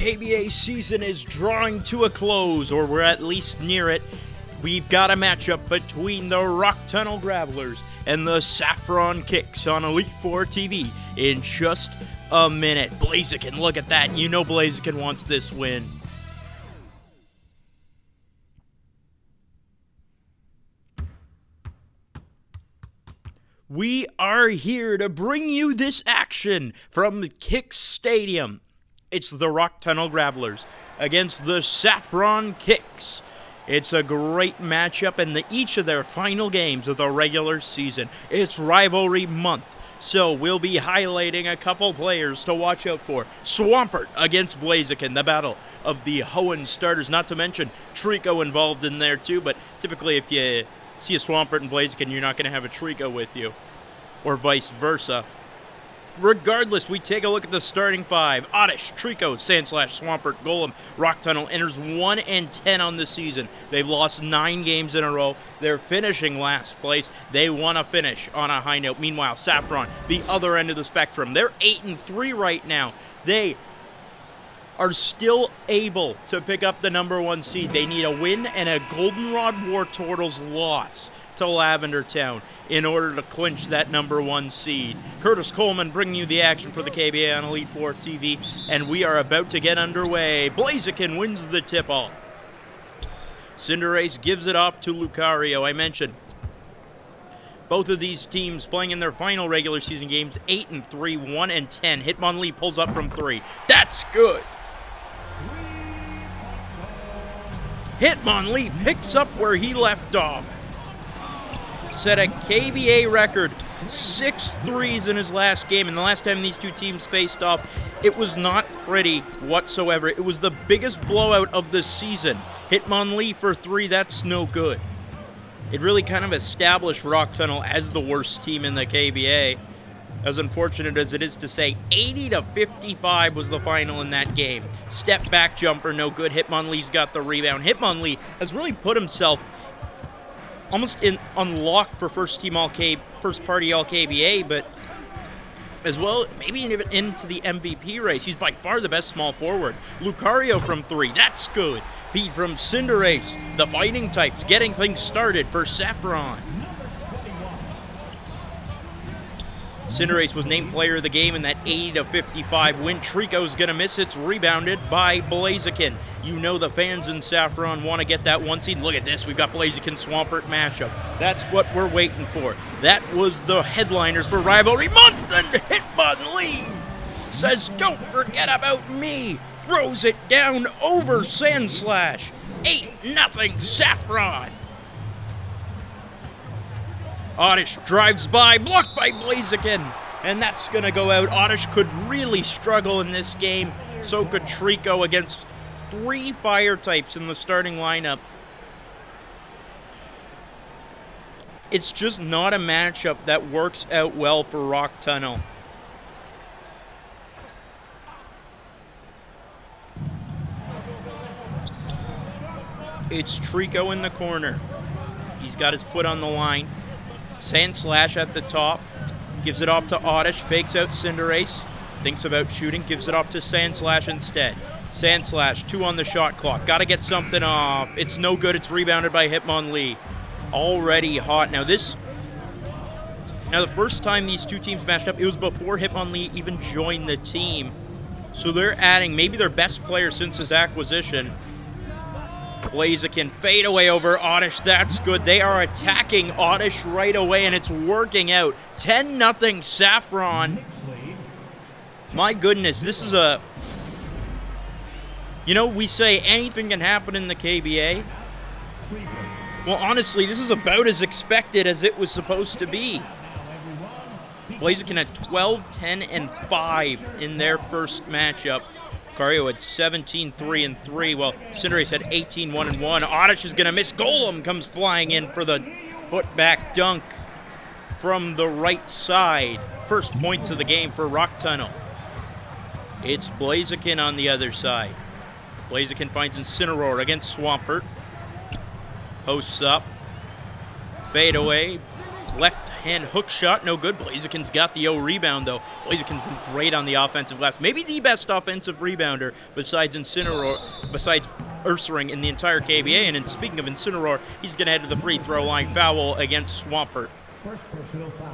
KBA season is drawing to a close, or we're at least near it. We've got a matchup between the Rock Tunnel Gravelers and the Saffron Kicks on Elite Four TV in just a minute. Blaziken, look at that. You know Blaziken wants this win. We are here to bring you this action from Kicks Stadium. It's the Rock Tunnel Gravelers against the Saffron Kicks. It's a great matchup in each of their final games of the regular season. It's rivalry month, so we'll be highlighting a couple players to watch out for. Swampert against Blaziken, the battle of the Hoenn starters, not to mention Treecko involved in there too, but typically if you see a Swampert and Blaziken, you're not going to have a Treecko with you, or vice versa. Regardless, we take a look at the starting five. Oddish, Treecko, Sandslash, Swampert, Golem. Rock Tunnel enters 1-10 on the season. They've lost 9 games in a row. They're finishing last place. They want to finish on a high note. Meanwhile, Saffron, the other end of the spectrum, they're 8-3 right now. They are still able to pick up the #1 seed. They need a win and a Goldenrod War Turtles loss to Lavender Town in order to clinch that #1 seed. Curtis Coleman bringing you the action for the KBA on Elite Four TV, and we are about to get underway. Blaziken wins the tip-off. Cinderace gives it off to Lucario. I mentioned both of these teams playing in their final regular season games, 8-3, 1-10. Hitmonlee pulls up from 3. That's good. Hitmonlee picks up where he left off. Set a KBA record, 6 threes in his last game, and the last time these two teams faced off, it was not pretty whatsoever. It was the biggest blowout of the season. Hitmonlee for 3, that's no good. It really kind of established Rock Tunnel as the worst team in the KBA. As unfortunate as it is to say, 80-55 was the final in that game. Step back jumper, no good. Hitmonlee's got the rebound. Hitmonlee has really put himself almost on lock for first party all KBA, but as well, maybe even into the MVP race. He's by far the best small forward. Lucario from 3, that's good. Feed from Cinderace, the fighting types, getting things started for Saffron. Cinderace was named player of the game in that 80-55 win. Treecko's gonna miss. It's rebounded by Blaziken. You know the fans in Saffron want to get that 1 seed. Look at this. We've got Blaziken Swampert matchup. That's what we're waiting for. That was the headliners for Rivalry Month, and Hitmonlee says, "Don't forget about me." Throws it down over Sandslash. 8-0 Saffron. Oddish drives by, blocked by Blaziken, and that's going to go out. Oddish could really struggle in this game. So could Treecko against 3 fire types in the starting lineup. It's just not a matchup that works out well for Rock Tunnel. It's Treecko in the corner. He's got his foot on the line. Sandslash at the top, gives it off to Oddish, fakes out Cinderace, thinks about shooting, gives it off to Sandslash instead. Sandslash, 2 on the shot clock, gotta get something off. It's no good, it's rebounded by Hitmonlee. Already hot. Now the first time these two teams matched up, it was before Hitmonlee even joined the team. So they're adding maybe their best player since his acquisition. Blaziken fade away over Oddish. That's good. They are attacking Oddish right away, and it's working out. 10-0 Saffron. My goodness, this is a... You know, we say anything can happen in the KBA. Well, honestly, this is about as expected as it was supposed to be. Blaziken had 12, 10, and 5 in their first matchup. Lucario had 17, 3, and 3, while Cinderace had 18, 1, and 1. Oddish is going to miss. Golem comes flying in for the put-back dunk from the right side. First points of the game for Rock Tunnel. It's Blaziken on the other side. Blaziken finds Incineroar against Swampert. Posts up. Fade away. Left right-hand hook shot, no good. Blaziken's got the O rebound, though. Blaziken's been great on the offensive glass. Maybe the best offensive rebounder besides Incineroar, besides Ursaring in the entire KBA. And speaking of Incineroar, he's going to head to the free throw line. Foul against Swampert.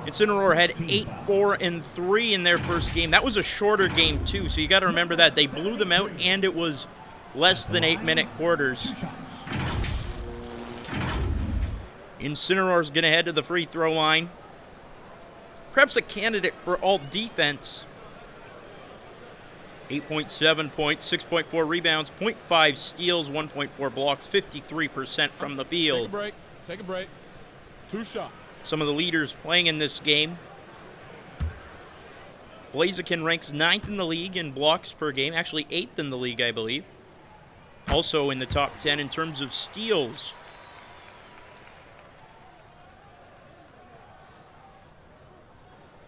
Incineroar had 8, 4, and 3 in their first game. That was a shorter game, too, so you got to remember that. They blew them out, and it was less than 8-minute quarters. Incineroar's going to head to the free throw line. Perhaps a candidate for all defense. 8.7 points, 6.4 rebounds, 0.5 steals, 1.4 blocks, 53% from the field. Take a break. Take a break. 2 shots. Some of the leaders playing in this game. Blaziken ranks 9th in the league in blocks per game. Actually 8th in the league, I believe. Also in the top 10 in terms of steals.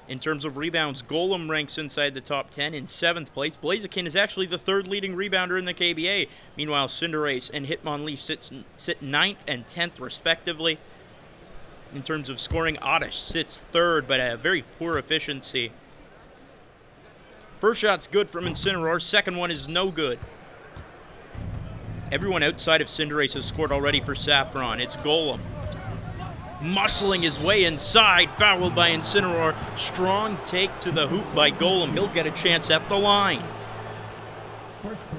In terms of rebounds, Golem ranks inside the top 10 in 7th place. Blaziken is actually the 3rd leading rebounder in the KBA. Meanwhile, Cinderace and Hitmonlee sit 9th and 10th respectively. In terms of scoring, Oddish sits 3rd, but at a very poor efficiency. First shot's good from Incineroar. Second one is no good. Everyone outside of Cinderace has scored already for Saffron. It's Golem. Muscling his way inside, fouled by Incineroar. Strong take to the hoop by Golem. He'll get a chance at the line.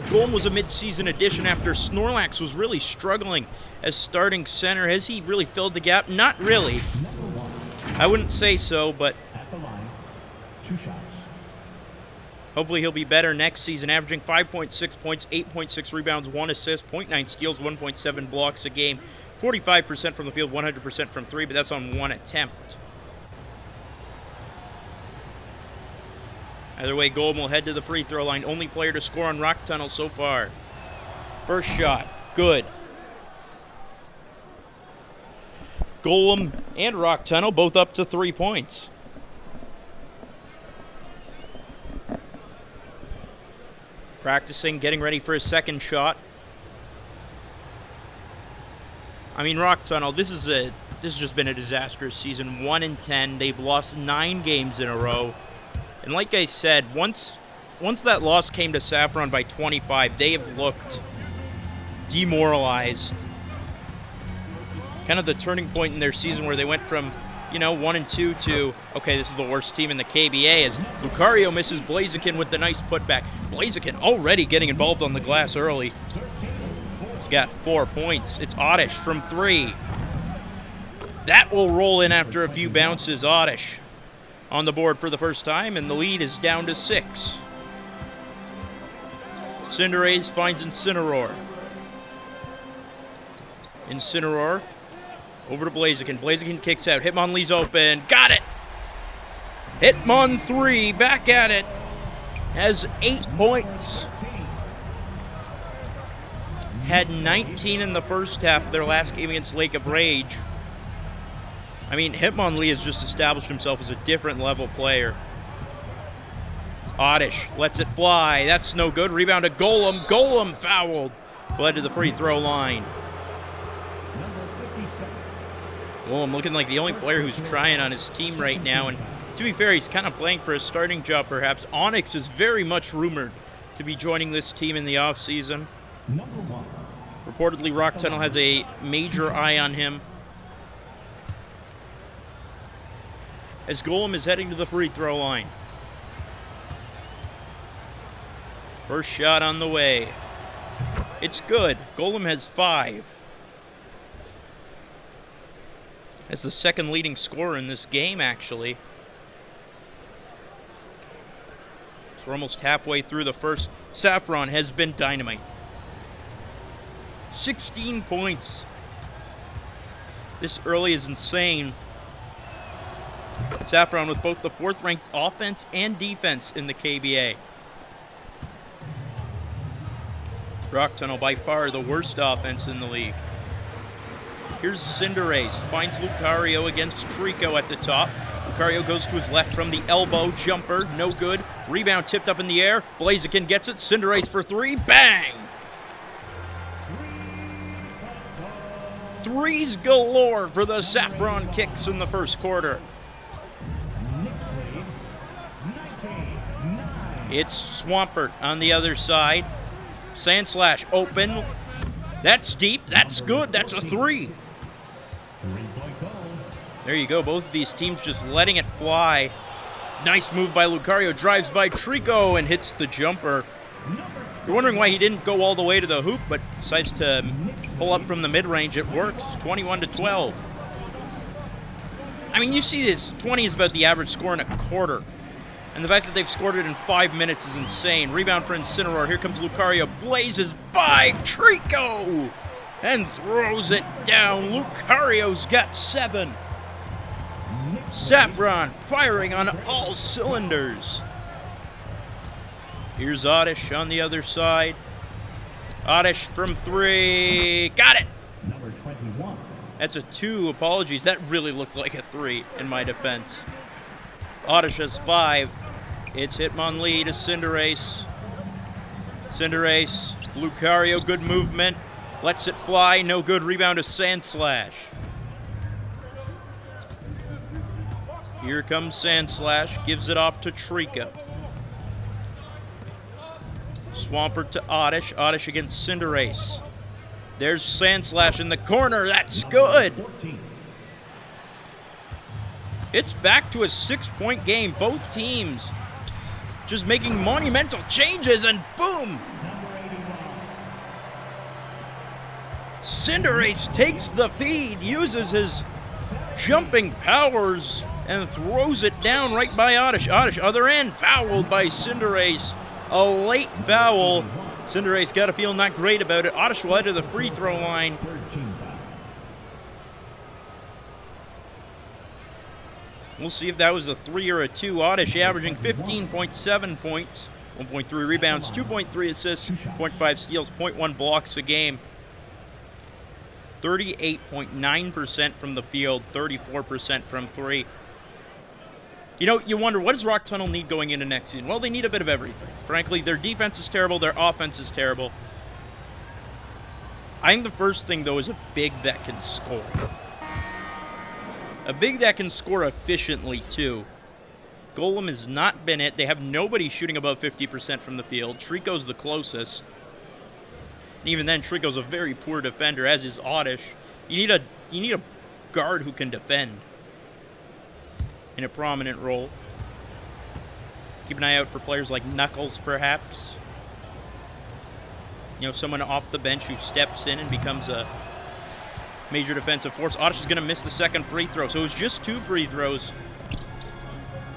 Golem was a mid-season addition after Snorlax was really struggling as starting center. Has he really filled the gap? Not really. I wouldn't say so, but at the line, 2 shots. Hopefully he'll be better next season, averaging 5.6 points, 8.6 rebounds, 1 assist, 0.9 steals, 1.7 blocks a game. 45% from the field, 100% from 3, but that's on 1 attempt. Either way, Golem will head to the free throw line. Only player to score on Rock Tunnel so far. First shot, good. Golem and Rock Tunnel both up to 3 points. Practicing, getting ready for his second shot. I mean, Rock Tunnel, this has just been a disastrous season. 1-10. They've lost 9 games in a row. And like I said, once that loss came to Saffron by 25, they have looked demoralized. Kind of the turning point in their season where they went from, 1-2 to, okay, this is the worst team in the KBA, as Lucario misses Blaziken with the nice putback. Blaziken already getting involved on the glass early. He's got 4 points. It's Oddish from 3. That will roll in after a few bounces. Oddish on the board for the first time, and the lead is down to 6. Cinderace finds Incineroar. Incineroar over to Blaziken. Blaziken kicks out. Hitmonlee's open. Got it! Hitmon 3, back at it. Has 8 points. Had 19 in the first half of their last game against Lake of Rage. I mean, Hitmonlee has just established himself as a different level player. Oddish lets it fly. That's no good. Rebound to Golem. Golem fouled. Led to the free throw line. Golem looking like the only player who's trying on his team right now. And to be fair, he's kind of playing for a starting job, perhaps. Onyx is very much rumored to be joining this team in the offseason. Reportedly, Rock Tunnel has a major eye on him. As Golem is heading to the free throw line. First shot on the way. It's good. Golem has 5. That's the second leading scorer in this game, actually. So we're almost halfway through the first. Saffron has been dynamite. 16 points. This early is insane. Saffron with both the 4th-ranked offense and defense in the KBA. Rock Tunnel by far the worst offense in the league. Here's Cinderace, finds Lucario against Treecko at the top. Lucario goes to his left from the elbow, jumper, no good. Rebound tipped up in the air, Blaziken gets it, Cinderace for 3, bang! 3s galore for the Saffron Kicks in the first quarter. It's Swampert on the other side. Sandslash open. That's deep. That's good. That's a 3. There you go. Both of these teams just letting it fly. Nice move by Lucario. Drives by Treecko and hits the jumper. You're wondering why he didn't go all the way to the hoop, but decides to pull up from the mid-range. It works. 21-12. I mean, you see this. 20 is about the average score in a quarter. And the fact that they've scored it in 5 minutes is insane. Rebound for Incineroar. Here comes Lucario. Blazes by Treecko! And throws it down. Lucario's got 7. Saffron firing on all cylinders. Here's Oddish on the other side. Oddish from 3. Got it! Number 21. That's a 2. Apologies. That really looked like a 3 in my defense. Oddish has 5. It's Hitmonlee to Cinderace. Cinderace. Lucario. Good movement. Lets it fly. No good. Rebound to Sandslash. Here comes Sandslash. Gives it off to Treecko. Swampert to Oddish. Oddish against Cinderace. There's Sandslash in the corner. That's good. 14. It's back to a 6-point game. Both teams just making monumental changes, and boom! Cinderace takes the feed, uses his jumping powers, and throws it down right by Oddish. Oddish, other end, fouled by Cinderace. A late foul. Cinderace got to feel not great about it. Oddish will head to the free throw line. 13 foul. We'll see if that was a 3 or a 2. Oddish averaging 15.7 points, 1.3 rebounds, 2.3 assists, 0.5 steals, 0.1 blocks a game. 38.9% from the field, 34% from 3. You know, you wonder, what does Rock Tunnel need going into next season? Well, they need a bit of everything. Frankly, their defense is terrible, their offense is terrible. I think the first thing, though, is a big that can score. A big that can score efficiently, too. Golem has not been it. They have nobody shooting above 50% from the field. Treecko's the closest. And even then, Treecko's a very poor defender, as is Oddish. You need a guard who can defend in a prominent role. Keep an eye out for players like Knuckles, perhaps. You know, someone off the bench who steps in and becomes a major defensive force. Oddish is going to miss the second free throw, so it was just 2 free throws.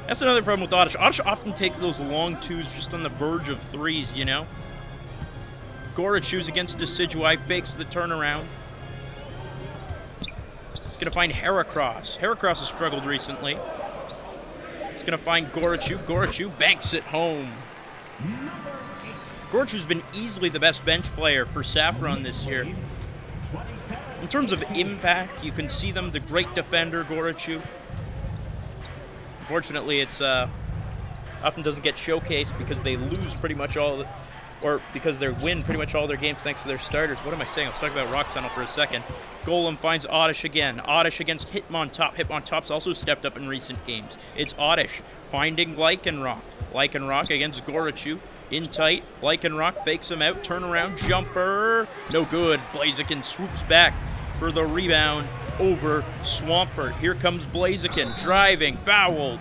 That's another problem with Oddish. Oddish often takes those long 2s just on the verge of 3s, you know? Gorachu's against Decidueye, fakes the turnaround. He's going to find Heracross. Heracross has struggled recently. He's going to find Gorachu. Gorachu banks it home. Gorachu's been easily the best bench player for Saffron this year. In terms of impact, you can see them, the great defender, Gorachu. Unfortunately, it's often doesn't get showcased because they lose pretty much all, or because they win pretty much all their games thanks to their starters. What am I saying? Let's talk about Rock Tunnel for a second. Golem finds Oddish again. Oddish against Hitmontop. Hitmontop's also stepped up in recent games. It's Oddish finding Lycanroc. Lycanroc against Gorachu. In tight, Lycanroc fakes him out, turnaround, jumper, no good. Blaziken swoops back for the rebound over Swampert. Here comes Blaziken, driving, fouled.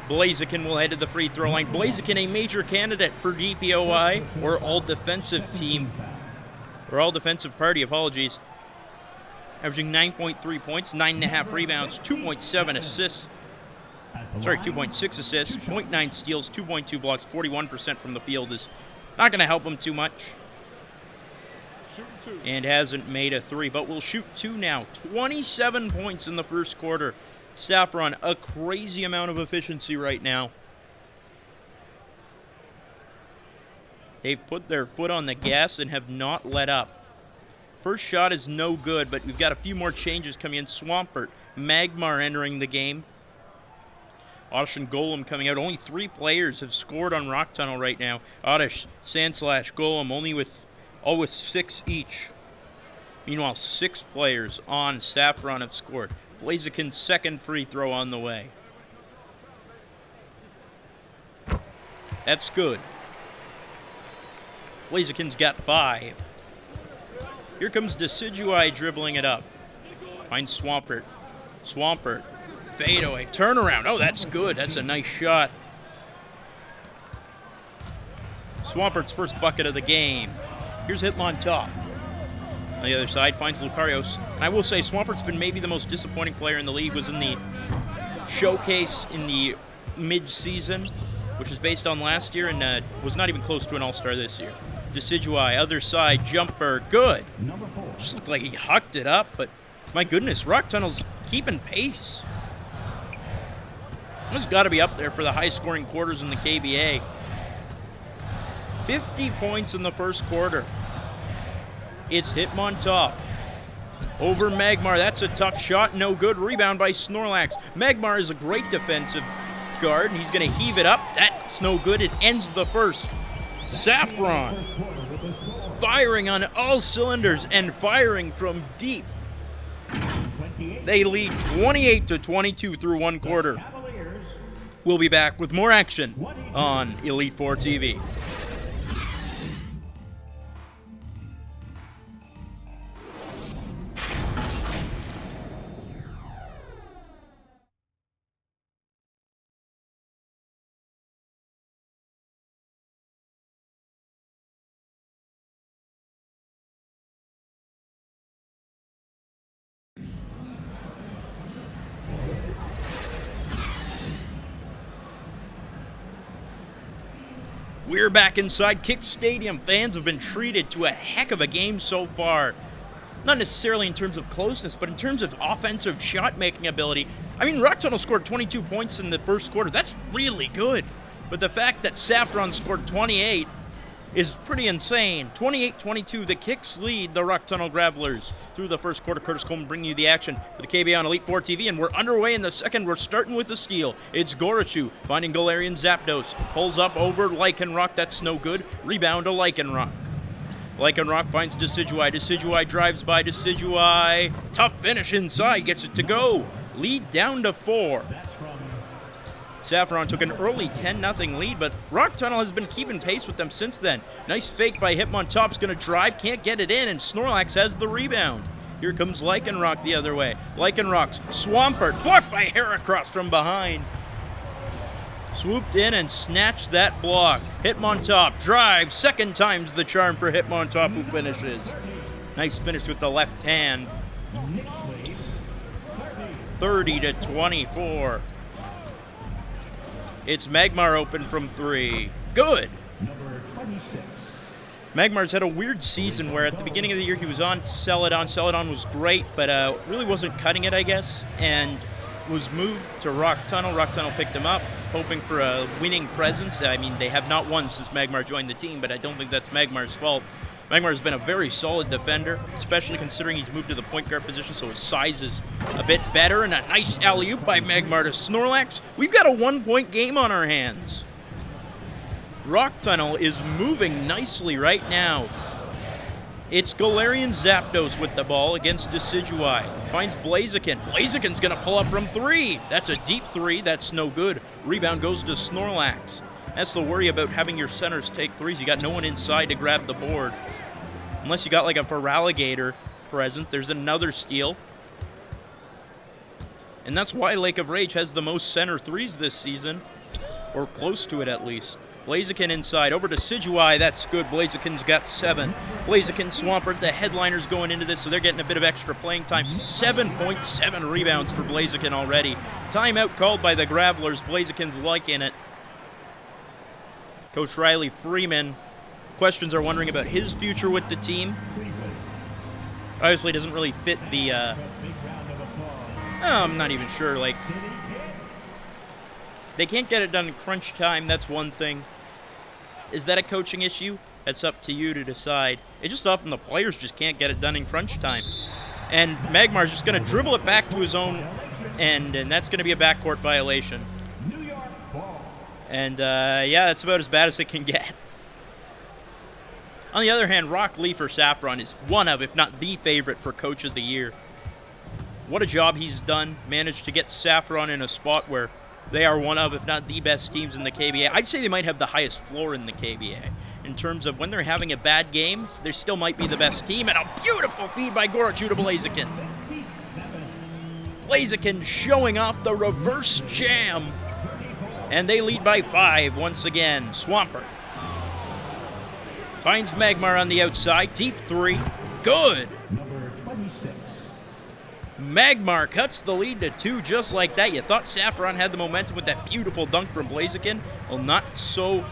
Blaziken will head to the free throw line. Blaziken, a major candidate for DPOI, or all-defensive team, or all-defensive party, apologies. Averaging 9.3 points, 9.5 rebounds, 2.7 assists. Sorry, 2.6 assists, 0.9 steals, 2.2 blocks, 41% from the field is not going to help him too much. And hasn't made a 3, but will shoot 2 now. 27 points in the first quarter. Saffron, a crazy amount of efficiency right now. They've put their foot on the gas and have not let up. First shot is no good, but we've got a few more changes coming in. Swampert, Magmar entering the game. Oddish and Golem coming out. Only 3 players have scored on Rock Tunnel right now. Oddish, Sandslash, Golem, all with 6 each. Meanwhile, 6 players on Saffron have scored. Blaziken's second free throw on the way. That's good. Blaziken's got 5. Here comes Decidueye dribbling it up. Finds Swampert. Swampert. Fade away. Turnaround. Oh, that's good. That's a nice shot. Swampert's first bucket of the game. Here's Hitmonlee top. On the other side, finds Lucario. And I will say, Swampert's been maybe the most disappointing player in the league. Was in the showcase in the mid-season, which was based on last year, and was not even close to an all-star this year. Decidueye, other side, jumper, good. Number 4. Just looked like he hucked it up, but my goodness, Rock Tunnel's keeping pace. This has got to be up there for the high-scoring quarters in the KBA. 50 points in the first quarter. It's Hitmonlee top. Over Magmar. That's a tough shot. No good. Rebound by Snorlax. Magmar is a great defensive guard, and he's going to heave it up. That's no good. It ends the first. Saffron firing on all cylinders and firing from deep. They lead 28-22 through one quarter. We'll be back with more action on Elite Four TV. We're back inside Kicks Stadium. Fans have been treated to a heck of a game so far. Not necessarily in terms of closeness, but in terms of offensive shot-making ability. I mean, Rock Tunnel scored 22 points in the first quarter. That's really good. But the fact that Saffron scored 28 is pretty insane. 28-22, the Kicks lead the Rock Tunnel Gravelers. Through the first quarter, Curtis Coleman bringing you the action for the KB on Elite Four TV, and we're underway in the second. We're starting with the steal. It's Gorachu finding Galarian Zapdos. Pulls up over Lycanroc. That's no good. Rebound to Lycanroc. Lycanroc finds Decidueye. Decidueye drives by Decidueye. Tough finish inside. Gets it to go. Lead down to 4. Saffron took an early 10-0 lead, but Rock Tunnel has been keeping pace with them since then. Nice fake by Hitmonlee Top's going to drive, can't get it in, and Snorlax has the rebound. Here comes Lycanroc the other way. Lycanroc's Swampert, blocked by Heracross from behind. Swooped in and snatched that block. Hitmonlee Top drives, second time's the charm for Hitmonlee Top, who finishes. Nice finish with the left hand. 30-24. It's Magmar open from 3. Good. Number 26. Magmar's had a weird season where at the beginning of the year he was on Celadon. Celadon was great, but really wasn't cutting it, I guess, and was moved to Rock Tunnel. Rock Tunnel picked him up, hoping for a winning presence. I mean, they have not won since Magmar joined the team, but I don't think that's Magmar's fault. Magmar has been a very solid defender, especially considering he's moved to the point guard position, so his size is a bit better. And a nice alley-oop by Magmar to Snorlax. We've got a one-point game on our hands. Rock Tunnel is moving nicely right now. It's Galarian Zapdos with the ball against Decidueye. Finds Blaziken. Blaziken's going to pull up from 3. That's a deep 3. That's no good. Rebound goes to Snorlax. That's the worry about having your centers take 3s. You got no one inside to grab the board. Unless you got like a Feraligatr present. There's another steal. And that's why Lake of Rage has the most center 3s this season. Or close to it at least. Blaziken inside, over to Decidueye. That's good. Blaziken's got 7. Blaziken, Swampert, the headliners going into this, so they're getting a bit of extra playing time. 7.7 rebounds for Blaziken already. Timeout called by the Gravelers. Blaziken's liking it. Coach Riley Freeman, questions are wondering about his future with the team. Obviously doesn't really fit the, I'm not even sure, like, they can't get it done in crunch time, that's one thing. Is that a coaching issue? That's up to you to decide. It's just often the players just can't get it done in crunch time. And Magmar's just going to dribble it back to his own end, and that's going to be a backcourt violation. And, yeah, that's about as bad as it can get. On the other hand, Rock Lee for Saffron is one of, if not the favorite for Coach of the Year. What a job he's done. Managed to get Saffron in a spot where They are one of, if not the best teams in the KBA. I'd say they might have the highest floor in the KBA. In terms of when they're having a bad game, they still might be the best team. And a beautiful feed by Gorochu to Blaziken. Blaziken showing off the reverse jam. And they lead by 5 once again. Swampert finds Magmar on the outside. Deep 3. Good. Number 26. Magmar cuts the lead to 2 just like that. You thought Saffron had the momentum with that beautiful dunk from Blaziken. Well, not so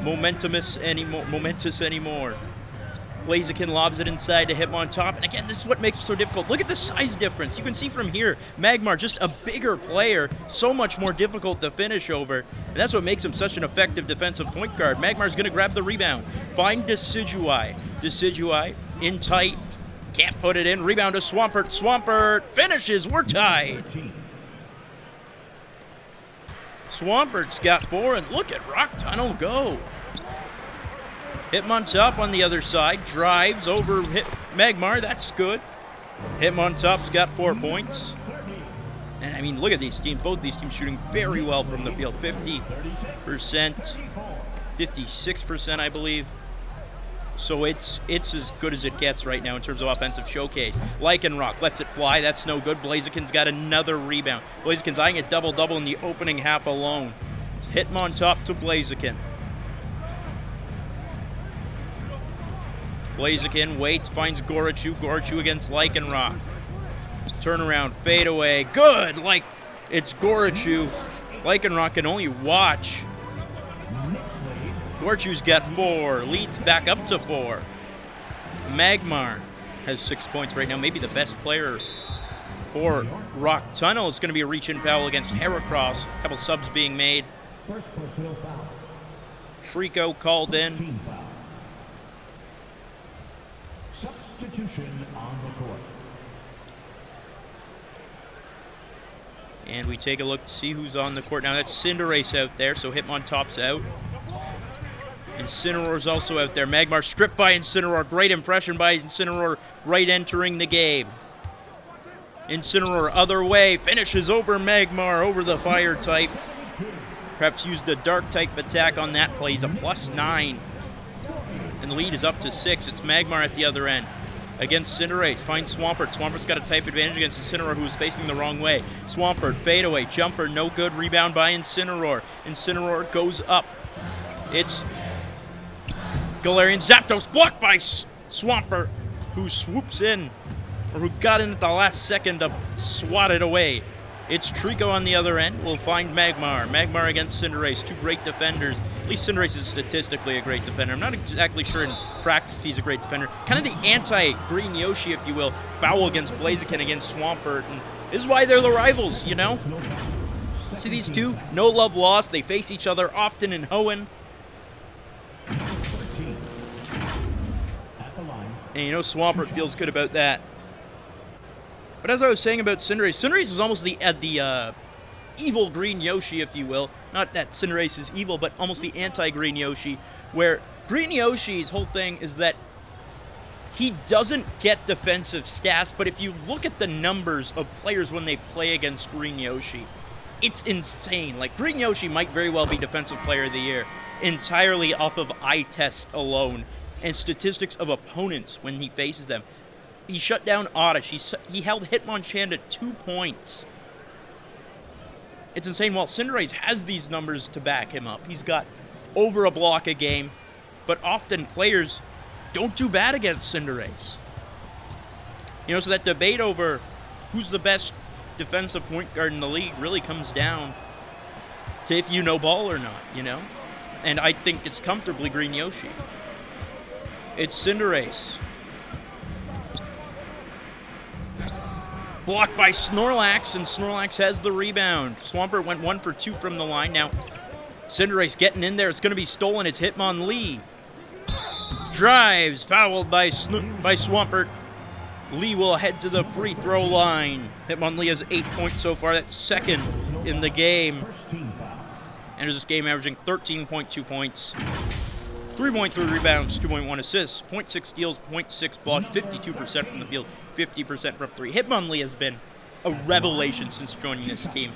momentous anymore. Blaziken lobs it inside to Hitmontop. And again, this is what makes it so difficult. Look at the size difference. You can see from here, Magmar, just a bigger player, so much more difficult to finish over. And that's what makes him such an effective defensive point guard. Magmar's going to grab the rebound. Find Decidueye. Decidueye in tight. Can't put it in. Rebound to Swampert. Swampert finishes. We're tied. Swampert's got 4, and look at Rock Tunnel go. Hitmontop on the other side. Drives over Magmar. That's good. Hitmontop's got 4 points. And, I mean, look at these teams. Both these teams shooting very well from the field. 50%, 56%, I believe. So it's as good as it gets right now in terms of offensive showcase. Lycanroc lets it fly. That's no good. Blaziken's got another rebound. Blaziken's eyeing a double-double in the opening half alone. Hitmontop to Blaziken. Blaziken waits, finds Gorochu. Gorochu against Lycanroc. Turnaround, fade away. Good! Like, it's Gorochu. Lycanroc can only watch. Gorochu's got 4. Leads back up to 4. Magmar has 6 points right now. Maybe the best player for Rock Tunnel. It's going to be a reach-in foul against Heracross. A couple subs being made. First personal foul. Treecko called in. Foul. Substitution on the court. And we take a look to see who's on the court now. That's Cinderace out there, so Hitmontop's out. Incineroar's also out there. Magmar stripped by Incineroar. Great impression by Incineroar right entering the game. Incineroar other way. Finishes over Magmar, over the fire type. Perhaps used a dark type attack on that play. He's a +9. And the lead is up to 6. It's Magmar at the other end. Against Cinderace. Finds Swampert. Swampert's got a type advantage against Incineroar, who is facing the wrong way. Swampert, fadeaway, jumper, no good. Rebound by Incineroar. Incineroar goes up. It's Galarian Zapdos, blocked by Swampert, who swoops in, or who got in at the last second to swat it away. It's Treecko on the other end. We'll find Magmar. Magmar against Cinderace, 2 great defenders. At least Cinderace is statistically a great defender. I'm not exactly sure in practice if he's a great defender. Kind of the anti-Green Yoshi, if you will. Foul against Blaziken against Swampert. And this is why they're the rivals, you know? See these two? No love lost. They face each other often in Hoenn. And you know Swampert feels good about that. But as I was saying about Cinderace, Cinderace is almost the evil Green Yoshi, if you will. Not that Cinderace is evil, but almost the anti-Green Yoshi, where Green Yoshi's whole thing is that he doesn't get defensive stats, but if you look at the numbers of players when they play against Green Yoshi, it's insane. Like, Green Yoshi might very well be Defensive Player of the Year entirely off of eye test alone and statistics of opponents when he faces them. He shut down Oddish. He held Hitmonchan at 2 points. It's insane. While Cinderace has these numbers to back him up. He's got over a block a game, but often players don't do bad against Cinderace. You know, so that debate over who's the best defensive point guard in the league really comes down to if you know ball or not, you know? And I think it's comfortably Green Yoshi. It's Cinderace. Blocked by Snorlax, and Snorlax has the rebound. Swampert went 1 for 2 from the line. Now, Cinderace getting in there. It's going to be stolen. It's Hitmonlee. Drives, fouled by Swampert. Lee will head to the free throw line. Hitmonlee has 8 points so far. That's second in the game. Enters this game averaging 13.2 points. 3.3 rebounds, 2.1 assists, 0.6 steals, 0.6 blocks, 52% from the field, 50% from 3. Hitmonlee has been a revelation since joining this team.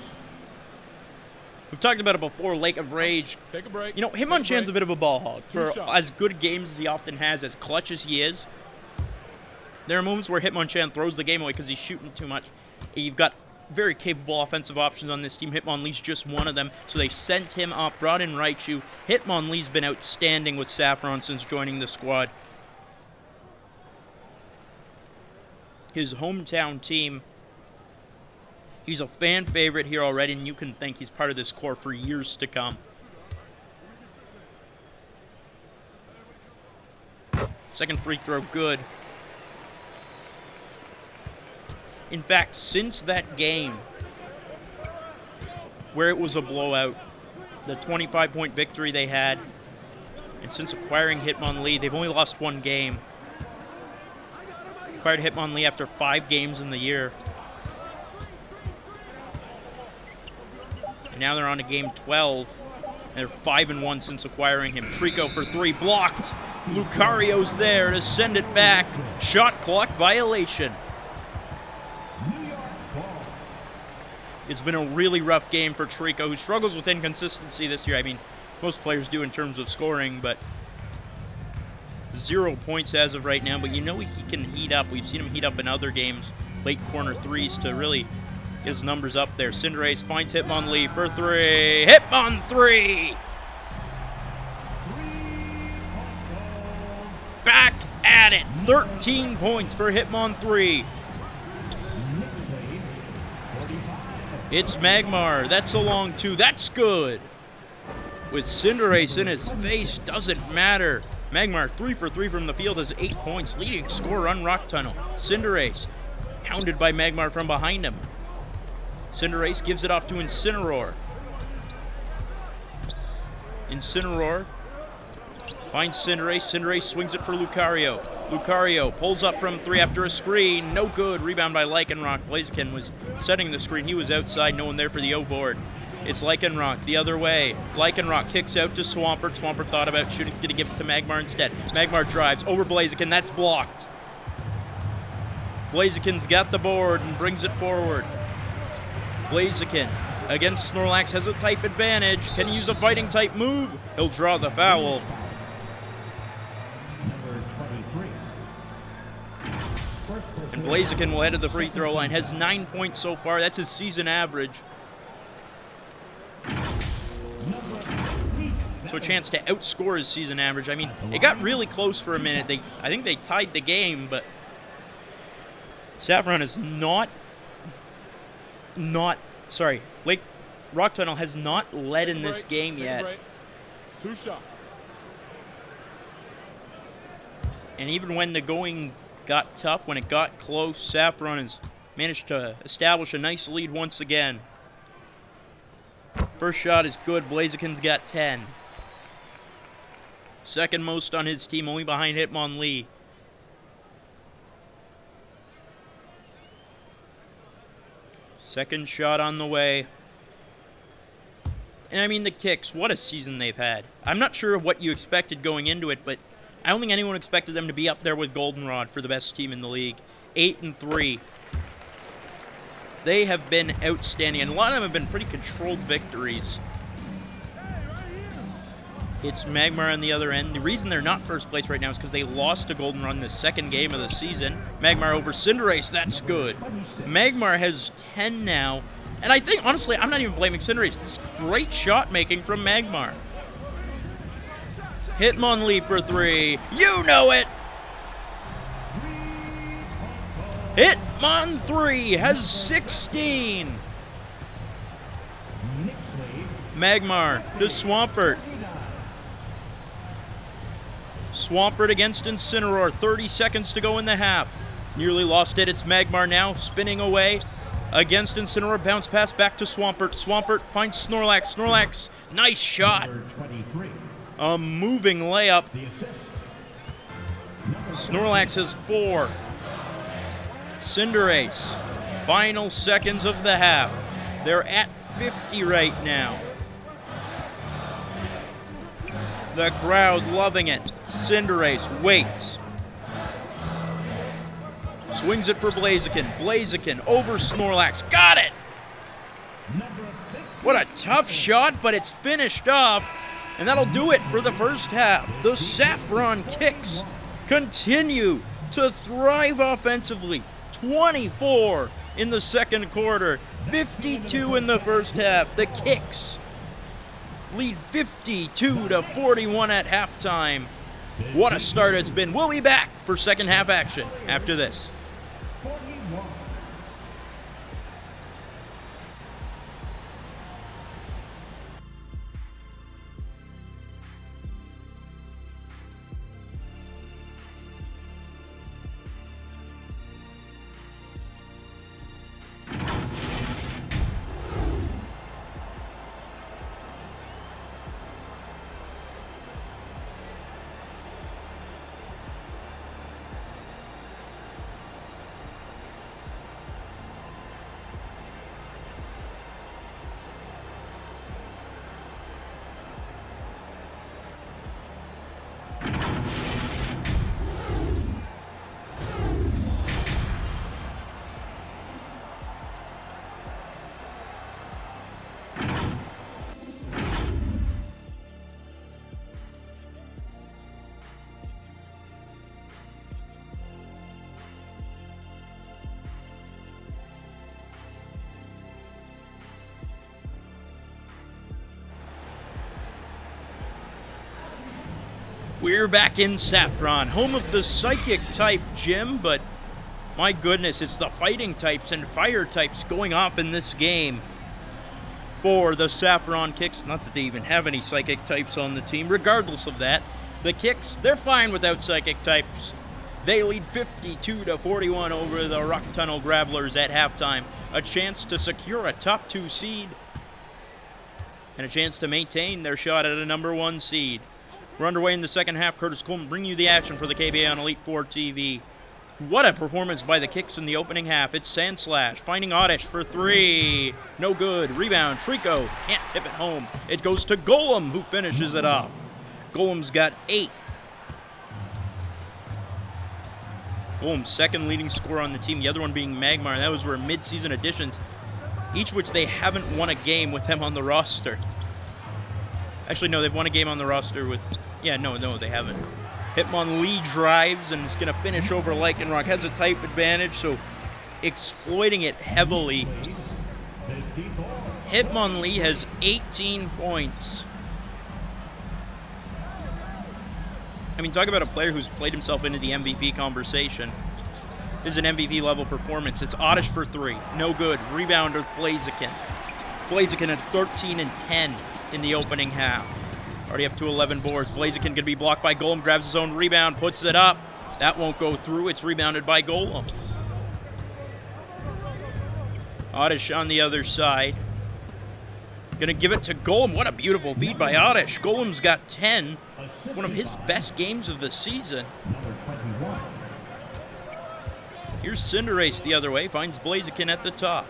We've talked about it before, Lake of Rage. Take a break. You know, Hitmonchan's a bit of a ball hog. For shots. as good games as he often has, as clutch as he is, there are moments where Hitmonchan throws the game away because he's shooting too much. You've got very capable offensive options on this team. Hitmonlee's just one of them, so they sent him up, brought in Raichu. Hitmonlee's been outstanding with Saffron since joining the squad. His hometown team, he's a fan favorite here already, and you can think he's part of this core for years to come. Second free throw, good. In fact, since that game where it was a blowout, the 25-point victory they had, and since acquiring Hitmonlee, they've only lost one game. Acquired Hitmonlee after 5 games in the year. And now they're on to game 12. And they're 5-1 since acquiring him. Treecko for 3, blocked. Lucario's there to send it back. Shot clock violation. It's been a really rough game for Treecko, who struggles with inconsistency this year. I mean, most players do in terms of scoring, but 0 points as of right now. But you know he can heat up. We've seen him heat up in other games, late corner threes, to really get his numbers up there. Cinderace finds Hitmonlee for 3. Hitmon 3! Back at it. 13 points for Hitmon 3. It's Magmar. That's a long 2. That's good. With Cinderace in his face, doesn't matter. Magmar 3 for 3 from the field has 8 points. Leading scorer on Rock Tunnel. Cinderace hounded by Magmar from behind him. Cinderace gives it off to Incineroar. Incineroar finds Cinderace. Cinderace swings it for Lucario. Lucario pulls up from 3 after a screen. No good. Rebound by Lycanroc. Blaziken was setting the screen. He was outside. No one there for the O board. It's Lycanroc the other way. Lycanroc kicks out to Swampert. Swampert thought about shooting. Going to give it to Magmar instead. Magmar drives over Blaziken. That's blocked. Blaziken's got the board and brings it forward. Blaziken against Snorlax has a type advantage. Can he use a fighting type move? He'll draw the foul. And Blaziken will head to the free throw line. Has 9 points so far. That's his season average. So a chance to outscore his season average. I mean, it got really close for a minute. I think they tied the game, but Saffron is Rock Tunnel has not led in this game yet. 2 shots. And even when the going got tough, when it got close, Saffron has managed to establish a nice lead once again. First shot is good. Blaziken's got 10. Second most on his team, only behind Hitmonlee. Second shot on the way. And I mean, the Kicks, what a season they've had. I'm not sure what you expected going into it, but I don't think anyone expected them to be up there with Goldenrod for the best team in the league. 8-3. They have been outstanding, and a lot of them have been pretty controlled victories. It's Magmar on the other end. The reason they're not first place right now is because they lost to Goldenrod in the second game of the season. Magmar over Cinderace, that's good. Magmar has 10 now, and I think, honestly, I'm not even blaming Cinderace. This is great shot making from Magmar. Hitmonlee for 3. You know it! Hitmon 3 has 16. Magmar to Swampert. Swampert against Incineroar. 30 seconds to go in the half. Nearly lost it. It's Magmar now, spinning away against Incineroar. Bounce pass back to Swampert. Swampert finds Snorlax. Snorlax, nice shot. A moving layup. Snorlax has 4. Cinderace, final seconds of the half. They're at 50 right now. The crowd loving it. Cinderace waits. Swings it for Blaziken. Blaziken over Snorlax. Got it! What a tough shot, but it's finished off. And that'll do it for the first half. The Saffron Kicks continue to thrive offensively. 24 in the second quarter, 52 in the first half. The Kicks lead 52-41 at halftime. What a start it's been. We'll be back for second half action after this. We're back in Saffron, home of the Psychic type gym, but my goodness, it's the fighting types and fire types going off in this game for the Saffron Kicks. Not that they even have any Psychic types on the team. Regardless of that, the Kicks, they're fine without Psychic types. They lead 52-41 over the Rock Tunnel Gravelers at halftime. A chance to secure a top 2 seed and a chance to maintain their shot at a number 1 seed. We're underway in the second half. Curtis Coleman bringing you the action for the KBA on Elite 4 TV. What a performance by the Kicks in the opening half. It's Sandslash finding Oddish for 3. No good. Rebound. Treecko can't tip it home. It goes to Golem, who finishes it off. Golem's got 8. Golem's second leading scorer on the team. The other one being Magmar. That was were mid-season additions, each which they haven't won a game with them on the roster. Actually, no, they've won a game on the roster with... Yeah, no, they haven't. Hitmonlee drives and is going to finish over Lycanroc. Has a type advantage, so exploiting it heavily. Hitmonlee has 18 points. I mean, talk about a player who's played himself into the MVP conversation. This is an MVP level performance. It's Oddish for 3. No good. Rebound with Blaziken. Blaziken at 13 and 10 in the opening half. Already up to 11 boards. Blaziken going to be blocked by Golem. Grabs his own rebound. Puts it up. That won't go through. It's rebounded by Golem. Oddish on the other side. Going to give it to Golem. What a beautiful feed by Oddish. Golem's got 10. One of his best games of the season. Here's Cinderace the other way. Finds Blaziken at the top.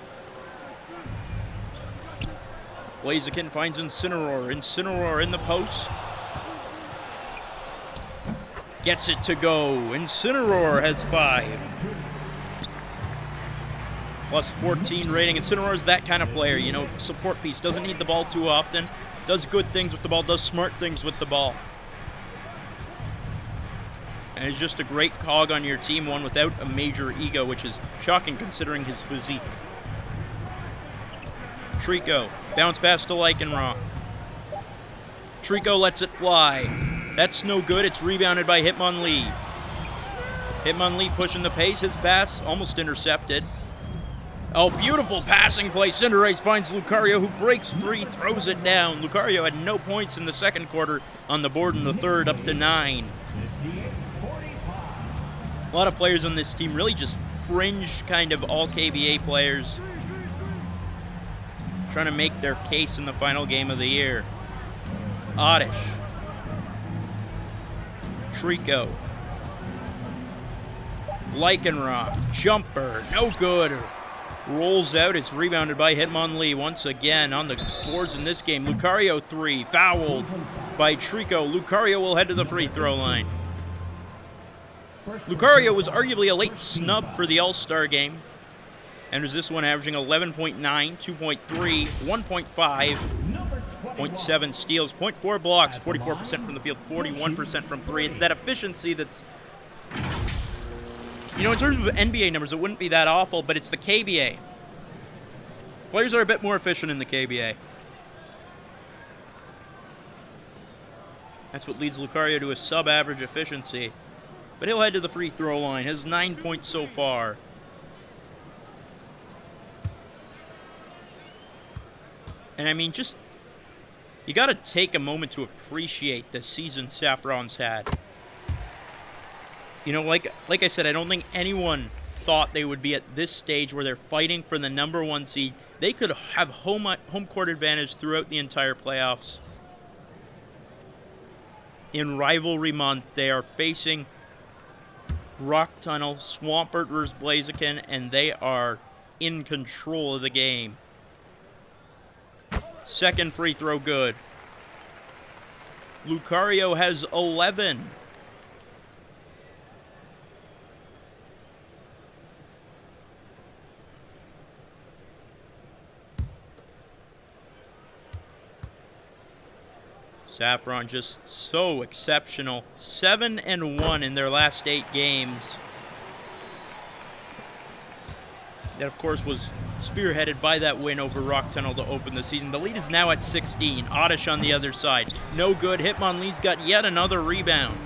Blaziken finds Incineroar. Incineroar in the post. Gets it to go. Incineroar has 5. Plus 14 rating. Incineroar is that kind of player, you know, support piece. Doesn't need the ball too often. Does good things with the ball. Does smart things with the ball. And is just a great cog on your team, one without a major ego, which is shocking considering his physique. Treecko, bounce pass to Lycanroc. Treecko lets it fly. That's no good. It's rebounded by Hitmonlee. Hitmonlee pushing the pace. His pass almost intercepted. Oh, beautiful passing play. Cinderace finds Lucario, who breaks free, throws it down. Lucario had no points in the second quarter, on the board in the third, up to 9. A lot of players on this team, really just fringe kind of all KBA players, trying to make their case in the final game of the year. Oddish. Treecko. Lycanroc. Jumper. No good. Rolls out. It's rebounded by Hitmonlee once again on the boards in this game. Lucario 3. Fouled by Treecko. Lucario will head to the free throw line. Lucario was arguably a late snub for the All-Star game. Enters this one averaging 11.9, 2.3, 1.5, Number 21. 0.7 steals, 0.4 blocks, 44% from the field, 41% from three. It's that efficiency that's, you know, in terms of NBA numbers, it wouldn't be that awful, but it's the KBA. Players are a bit more efficient in the KBA. That's what leads Lucario to a sub-average efficiency. But he'll head to the free throw line. Has 9 points so far. And I mean, just, you got to take a moment to appreciate the season Saffron's had. You know, like I said, I don't think anyone thought they would be at this stage where they're fighting for the #1 seed. They could have home court advantage throughout the entire playoffs. In rivalry month, they are facing Rock Tunnel, Swampert versus Blaziken, and they are in control of the game. Second free throw good. Lucario has 11. Saffron just so exceptional. 7-1 in their last 8 games. That, of course, was spearheaded by that win over Rock Tunnel to open the season. The lead is now at 16. Oddish on the other side. No good. Hitmonlee's got yet another rebound.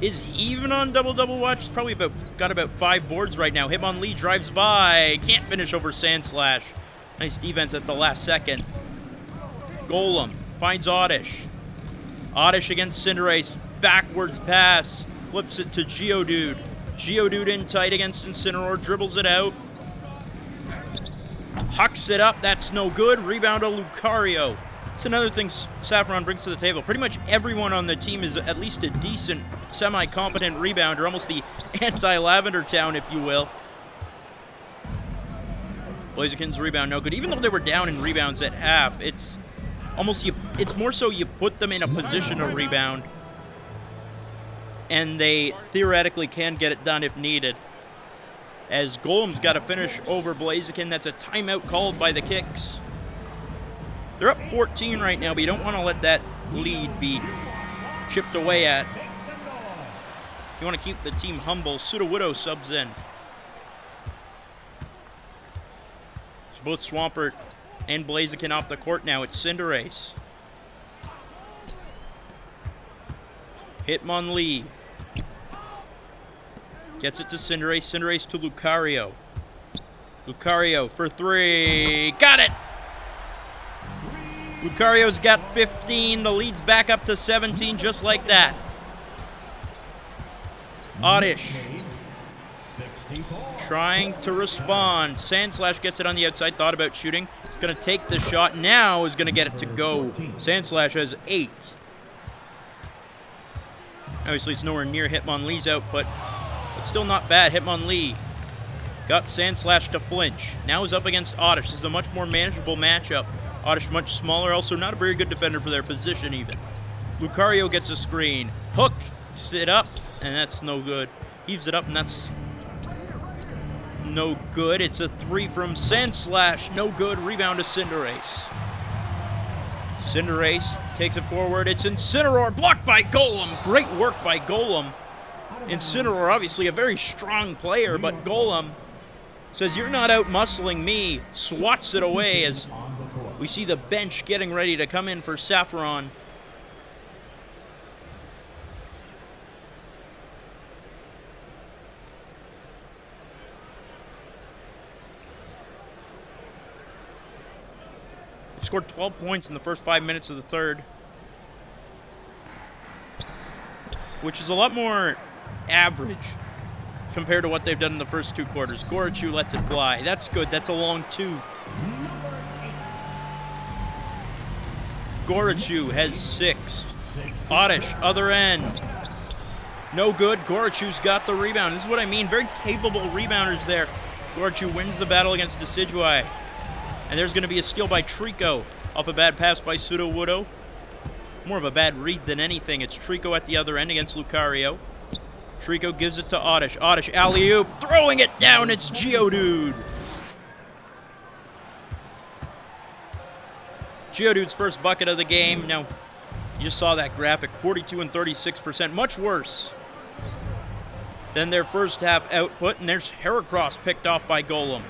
Is he even on double-double watch? He's probably got about 5 boards right now. Hitmonlee drives by. Can't finish over Sandslash. Nice defense at the last second. Golem finds Oddish. Oddish against Cinderace. Backwards pass. Flips it to Geodude. Geodude in tight against Incineroar. Dribbles it out. Hucks it up. That's no good. Rebound to Lucario. It's another thing Saffron brings to the table. Pretty much everyone on the team is at least a decent, semi-competent rebounder. Almost the anti-Lavender Town, if you will. Blaziken's rebound no good. Even though they were down in rebounds at half, it's more so you put them in a position to rebound, and they theoretically can get it done if needed. As Golem's got to finish over Blaziken. That's a timeout called by the Kicks. They're up 14 right now, but you don't want to let that lead be chipped away at. You want to keep the team humble. Sudowoodo subs in. So both Swampert and Blaziken off the court now. It's Cinderace. Hitmonlee. Gets it to Cinderace. Cinderace to Lucario. Lucario for 3. Got it! Lucario's got 15. The lead's back up to 17 just like that. Oddish. Trying to respond. Sandslash gets it on the outside. Thought about shooting. He's going to take the shot. Now is going to get it to go. Sandslash has 8. Obviously, it's nowhere near Hitmonlee's output, but still not bad. Hitmonlee got Sandslash to flinch. Now he's up against Oddish. This is a much more manageable matchup. Oddish much smaller, also not a very good defender for their position even. Lucario gets a screen. Hooks it up, and that's no good. Heaves it up, and that's no good. It's a 3 from Sandslash. No good. Rebound to Cinderace. Cinderace takes it forward. It's Incineroar. Blocked by Golem. Great work by Golem. Incineroar, obviously a very strong player, but Golem says, "You're not out muscling me." Swats it away as we see the bench getting ready to come in for Saffron. Scored 12 points in the first 5 minutes of the third, which is a lot more average compared to what they've done in the first 2 quarters. Gorachu lets it fly. That's good. That's a long 2. Gorachu has 6. Oddish, other end. No good. Gorachu's got the rebound. This is what I mean. Very capable rebounders there. Gorachu wins the battle against Decidueye. And there's going to be a steal by Treecko off a bad pass by Sudowoodo. More of a bad read than anything. It's Treecko at the other end against Lucario. Treecko gives it to Oddish. Oddish alley-oop, throwing it down. It's Geodude. Geodude's first bucket of the game. Now, you just saw that graphic, 42 and 36%, much worse than their first half output. And there's Heracross picked off by Golem.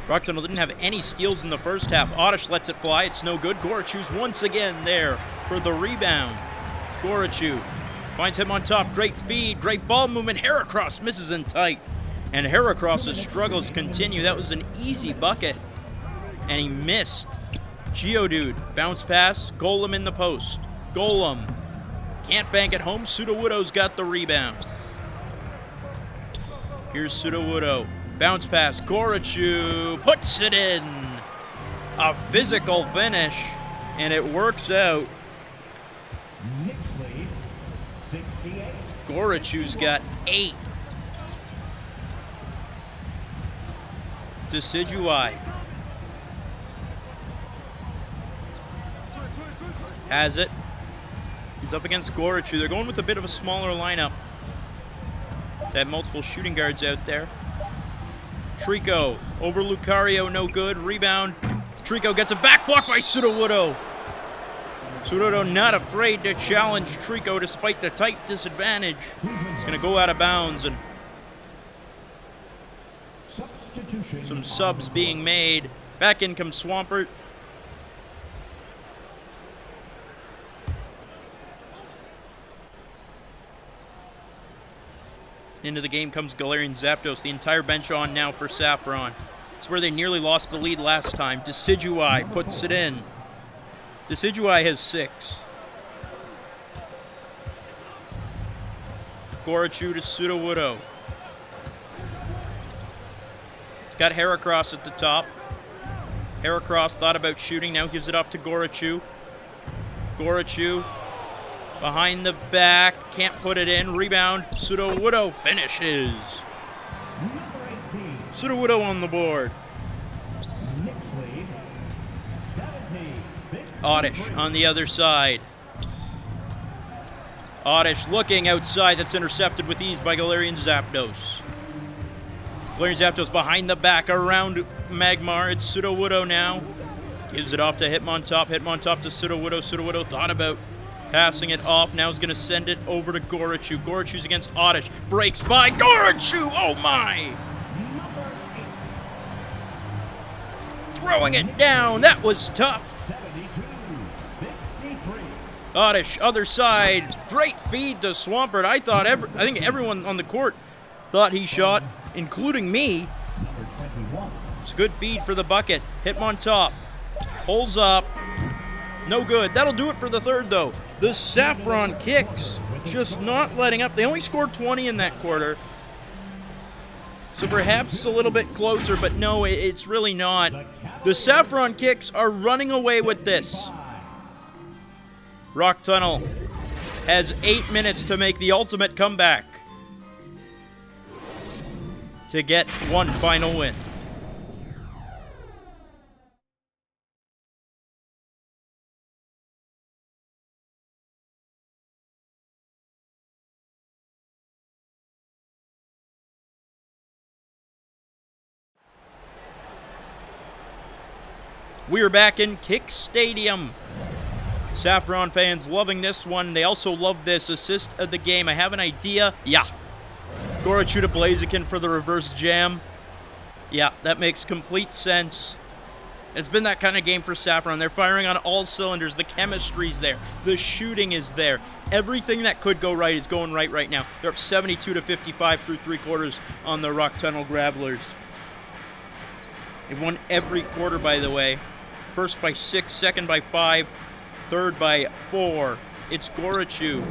Rock Tunnel didn't have any steals in the first half. Oddish lets it fly. It's no good. Gorachu's once again there for the rebound. Gorachu finds him on top. Great feed, great ball movement. Heracross misses in tight. And Heracross's struggles continue. That was an easy bucket. And he missed. Geodude, bounce pass. Golem in the post. Golem can't bank it home. Sudowoodo's got the rebound. Here's Sudowoodo. Bounce pass. Gorachu puts it in. A physical finish. And it works out. Gorachu's got 8. Decidueye has it. He's up against Gorachu. They're going with a bit of a smaller lineup. They have multiple shooting guards out there. Treecko over Lucario, no good. Rebound. Treecko gets a back block by Sudowoodo. Sudowoodo not afraid to challenge Treecko despite the tight disadvantage. He's going to go out of bounds, and some subs being made. Back in comes Swampert. Into the game comes Galarian Zapdos. The entire bench on now for Saffron. It's where they nearly lost the lead last time. Decidueye puts it in. Decidueye has 6. Gorachu to Sudowoodo. Got Heracross at the top. Heracross thought about shooting, now gives it off to Gorachu. Gorachu behind the back, can't put it in. Rebound, Sudowoodo finishes. Sudowoodo on the board. Oddish on the other side. Oddish looking outside, that's intercepted with ease by Galarian Zapdos. Galarian Zapdos behind the back around Magmar. It's Sudowoodo now. Gives it off to Hitmontop. Hitmontop to Sudowoodo. Sudowoodo thought about passing it off. Now he's going to send it over to Gorachu. Gorachu's against Oddish. Breaks by Gorachu. Oh my! Throwing it down. That was tough. Oddish, other side. Great feed to Swampert. I think everyone on the court thought he shot, including me. It's a good feed for the bucket. Hitmontop. Pulls up. No good. That'll do it for the third, though. The Saffron Kicks just not letting up. They only scored 20 in that quarter. So perhaps it's a little bit closer, but no, it's really not. The Saffron Kicks are running away with this. Rock Tunnel has 8 minutes to make the ultimate comeback to get one final win. We're back in Kick Stadium. Saffron fans loving this one. They also love this assist of the game. I have an idea. Yeah. Gorachu to Blaziken for the reverse jam. Yeah, that makes complete sense. It's been that kind of game for Saffron. They're firing on all cylinders. The chemistry's there. The shooting is there. Everything that could go right is going right now. They're up 72-55 through 3 quarters on the Rock Tunnel Gravelers. They've won every quarter, by the way. First by 6, second by 5, third by 4. It's Gorachu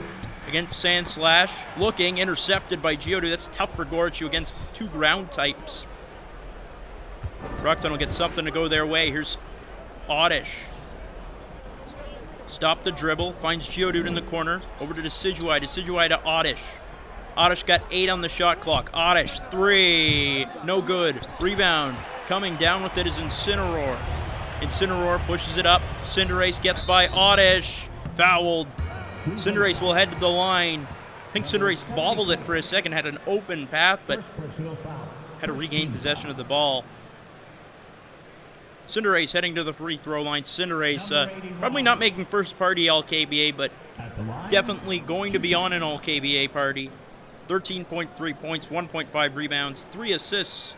against Sandslash. Looking, intercepted by Geodude. That's tough for Gorachu against 2 ground types. Rock Tunnel gets something to go their way. Here's Oddish. Stop the dribble. Finds Geodude in the corner. Over to Decidueye. Decidueye to Oddish. Oddish got 8 on the shot clock. Oddish, 3. No good. Rebound. Coming down with it is Incineroar. Incineroar pushes it up. Cinderace gets by Oddish. Fouled. Cinderace will head to the line. I think Cinderace bobbled it for a second, had an open path, but First personal foul. had to regain possession of the ball. Cinderace heading to the free throw line. Cinderace probably not making first party LKBA, but At the line. definitely going to be on an LKBA party. 13.3 points, 1.5 rebounds, 3 assists,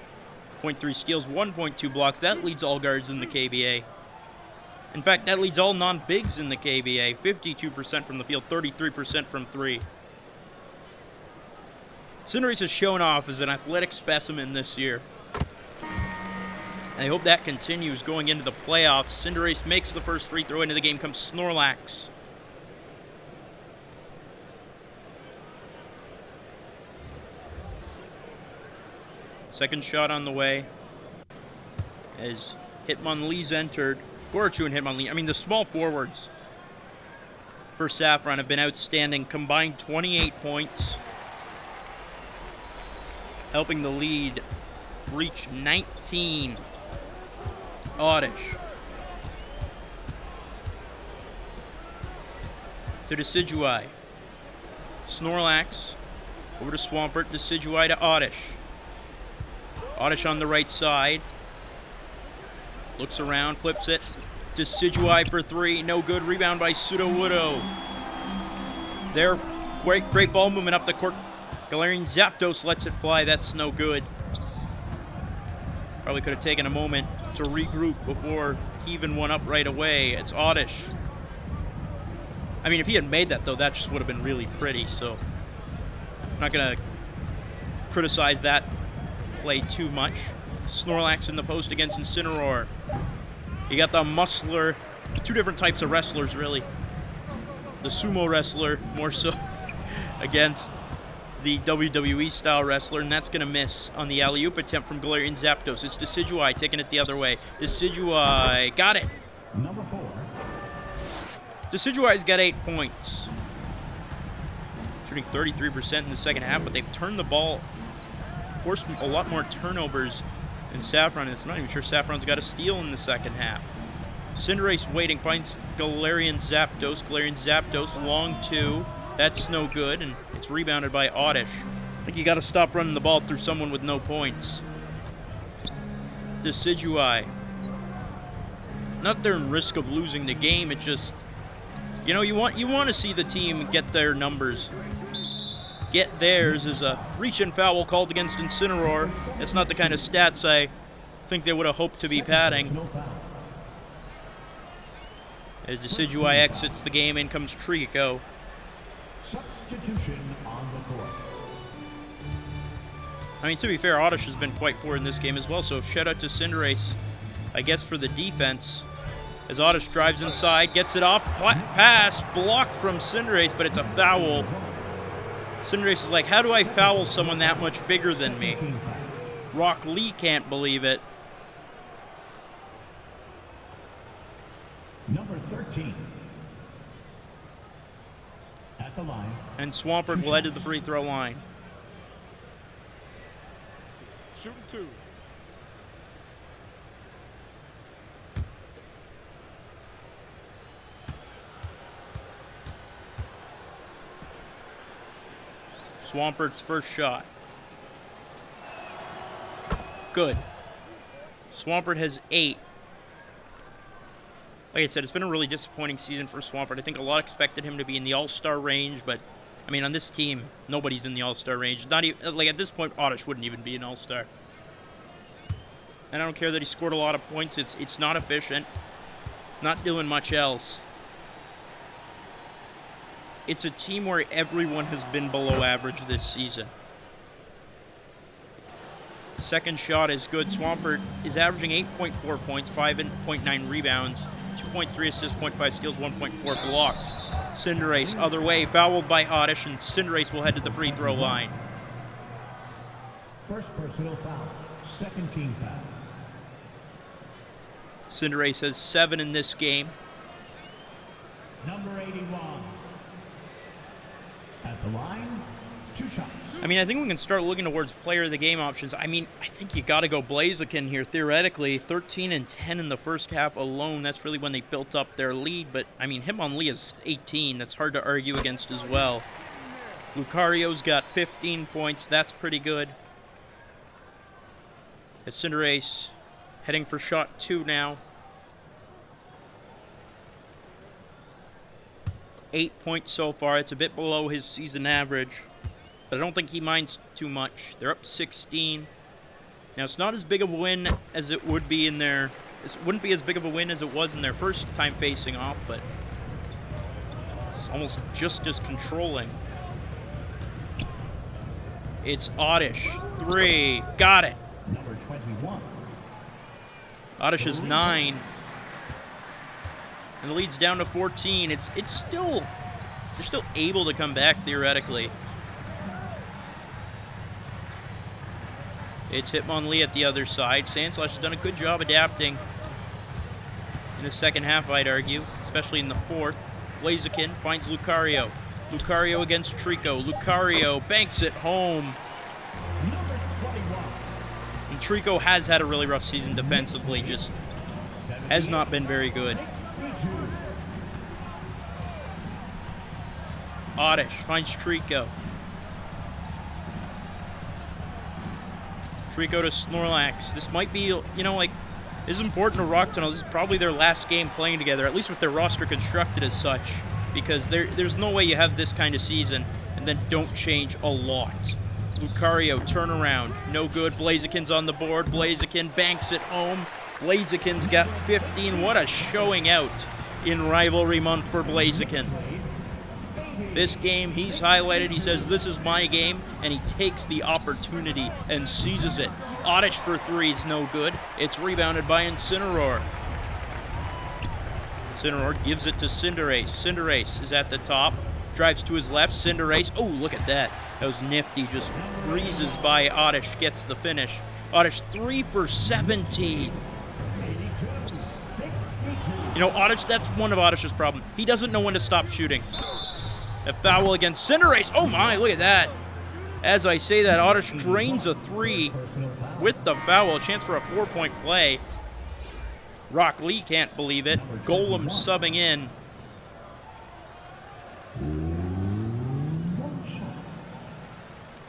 0.3 steals, 1.2 blocks. That leads all guards in the KBA. In fact, that leads all non-bigs in the KBA. 52% from the field, 33% from 3. Cinderace has shown off as an athletic specimen this year. And I hope that continues going into the playoffs. Cinderace makes the first free throw. Into the game comes Snorlax. Second shot on the way. As Hitmonlee's entered. Gorachu and Hitmonlee. I mean, the small forwards for Saffron have been outstanding. Combined 28 points. Helping the lead reach 19. Oddish. To Decidueye. Snorlax. Over to Swampert. Decidueye to Oddish. Oddish on the right side. Looks around, flips it. Decidueye for 3. No good. Rebound by Sudowoodo. There. Great ball movement up the court. Galarian Zapdos lets it fly. That's no good. Probably could have taken a moment to regroup before he even went up right away. It's Oddish. I mean, if he had made that, though, that just would have been really pretty. So I'm not going to criticize that play too much. Snorlax in the post against Incineroar. You got the muscler. 2 different types of wrestlers, really. The sumo wrestler, more so, against the WWE style wrestler, and that's going to miss on the alley-oop attempt from Galarian Zapdos. It's Decidueye taking it the other way. Decidueye got it. Number 4. Decidueye's got 8 points. Shooting 33% in the second half, but they've turned the ball, forced a lot more turnovers than Saffron. I'm not even sure Saffron's got a steal in the second half. Cinderace waiting, finds Galarian Zapdos. Galarian Zapdos, long 2. That's no good, and it's rebounded by Oddish. I think you got to stop running the ball through someone with no points. Decidueye. Not they're in risk of losing the game. It just, you know, you want to see the team get their numbers. Get theirs is a reach and foul called against Incineroar. That's not the kind of stats I think they would have hoped to be padding. Personal foul. As Decidueye exits the game, in comes Treecko. Substitution on the court. I mean, to be fair, Oddish has been quite poor in this game as well, so shout out to Cinderace, I guess, for the defense. As Oddish drives inside, gets it off, pass, blocked from Cinderace, but it's a foul. Cinderace is like, how do I foul someone that much bigger than me? 17 foul. Rock Lee can't believe it. Number 13. At the line. And Swampert will head to the free throw line. Shooting 2. Swampert's first shot. Good. Swampert has 8. Like I said, it's been a really disappointing season for Swampert. I think a lot expected him to be in the All-Star range, but I mean, on this team, nobody's in the All-Star range. Not even, like, at this point, Oddish wouldn't even be an All-Star. And I don't care that he scored a lot of points. It's not efficient. It's not doing much else. It's a team where everyone has been below average this season. Second shot is good. Swampert is averaging 8.4 points, 5.9 rebounds, 2.3 assists, 0.5 steals, 1.4 blocks. Cinderace, other way, fouled by Oddish, and Cinderace will head to the free throw line. First personal foul. Second team foul. Cinderace has 7 in this game. Number 81. At the line, 2 shots. I mean, I think we can start looking towards player of the game options. I mean, I think you got to go Blaziken here, theoretically. 13 and 10 in the first half alone. That's really when they built up their lead. But, I mean, Hitmonlee is 18. That's hard to argue against as well. Lucario's got 15 points. That's pretty good. It's Cinderace heading for shot 2 now. 8 points so far. It's a bit below his season average, but I don't think he minds too much. They're up 16. Now, it's not as big of a win as it would be in their... It wouldn't be as big of a win as it was in their first time facing off, but it's almost just as controlling. It's Oddish. 3. Got it. Number 21. Oddish is 9. And the lead's down to 14. It's still... They're still able to come back, theoretically. It's Hitmonlee at the other side. Sandslash has done a good job adapting in the second half, I'd argue, especially in the fourth. Blaziken finds Lucario. Lucario against Treecko. Lucario banks it home. Number 21. And Treecko has had a really rough season defensively, just has not been very good. 62. Oddish finds Treecko. Treecko to Snorlax. This might be, you know, like, this is important to Rock Tunnel. This is probably their last game playing together, at least with their roster constructed as such, because there's no way you have this kind of season and then don't change a lot. Lucario, turnaround, no good. Blaziken's on the board. Blaziken banks it home. Blaziken's got 15. What a showing out in rivalry month for Blaziken. This game, he's highlighted. He says, this is my game, and he takes the opportunity and seizes it. Oddish for 3 is no good. It's rebounded by Incineroar. Incineroar gives it to Cinderace. Cinderace is at the top. Drives to his left. Cinderace. Oh, look at that. That was nifty. Just breezes by Oddish. Gets the finish. Oddish 3 for 17. You know, Oddish, that's one of Oddish's problems. He doesn't know when to stop shooting. A foul against Cinderace. Oh my, look at that. As I say that, Oddish drains a 3 with the foul. Chance for a 4-point play. Rock Lee can't believe it. Golem subbing in.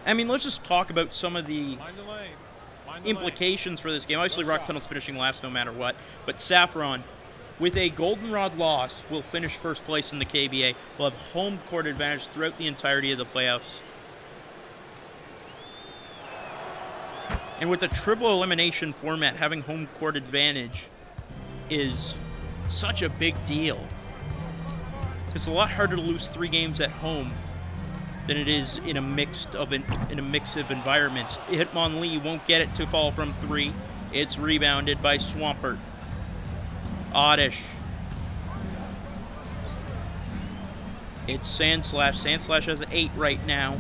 I mean, let's just talk about some of the implications for this game. Obviously, Rock Tunnel's finishing last no matter what. But Saffron, with a Goldenrod loss, will finish first place in the KBA. Will have home court advantage throughout the entirety of the playoffs. And with the triple elimination format, having home court advantage is such a big deal. It's a lot harder to lose 3 games at home than it is in a mix of environments. Hitmonlee won't get it to fall from 3. It's rebounded by Swampert. Oddish. It's Sandslash. Sandslash has 8 right now.